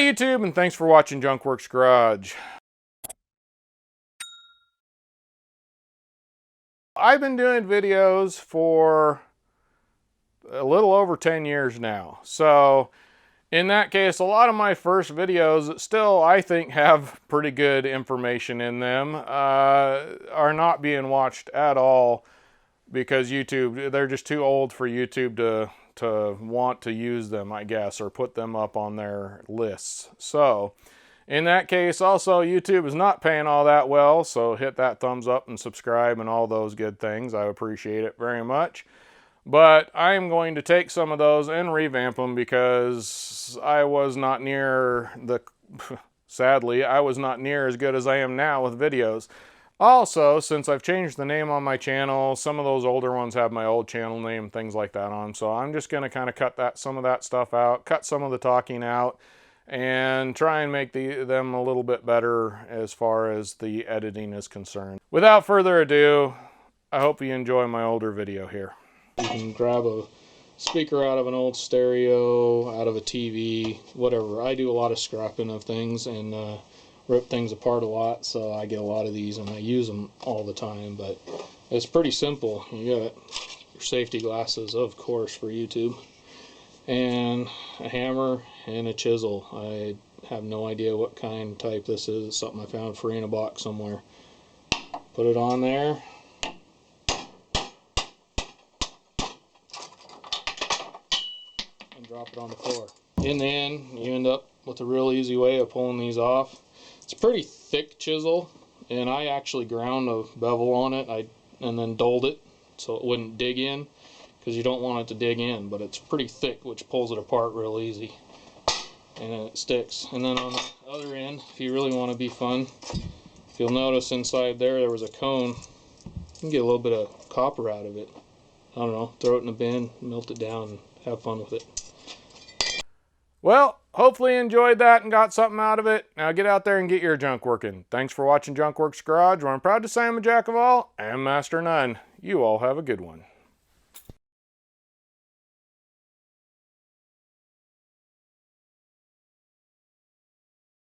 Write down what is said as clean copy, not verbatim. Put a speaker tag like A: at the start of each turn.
A: YouTube, and thanks for watching Junkworks Garage. I've been doing videos for a little over 10 years now. So in that case, a lot of my first videos still, I think, have pretty good information in them, are not being watched at all because YouTube, they're just too old for YouTube to want to use them, I guess, or put them up on their lists. So in that case, also, YouTube is not paying all that well, so hit that thumbs up and subscribe and all those good things. I appreciate it very much. But I am going to take some of those and revamp them because I was not near sadly, I was not near as good as I am now with videos. Also, since I've changed the name on my channel, some of those older ones have my old channel name, things like that on. So I'm just going to kind of cut some of that stuff out, cut some of the talking out, and try and make them a little bit better as far as the editing is concerned. Without further ado, I hope you enjoy my older video here. You can grab a speaker out of an old stereo, out of a TV, whatever. I do a lot of scrapping of things and rip things apart a lot, so I get a lot of these and I use them all the time. But it's pretty simple. You got your safety glasses, of course, for YouTube, and a hammer and a chisel. I have no idea what kind type this is. It's something I found free in a box somewhere. Put it on there. And drop it on the floor. In the end, you end up with a real easy way of pulling these off. It's a pretty thick chisel, and I actually ground a bevel on it and then dulled it so it wouldn't dig in, because you don't want it to dig in, but it's pretty thick, which pulls it apart real easy, and then it sticks. And then on the other end, if you really want to be fun, if you'll notice inside there was a cone. You can get a little bit of copper out of it. I don't know, throw it in a bin, melt it down, and have fun with it. Well, hopefully you enjoyed that and got something out of it. Now get out there and get your junk working. Thanks for watching Junkworks Garage, where I'm proud to say I'm a jack of all and master of none. You all have a good one.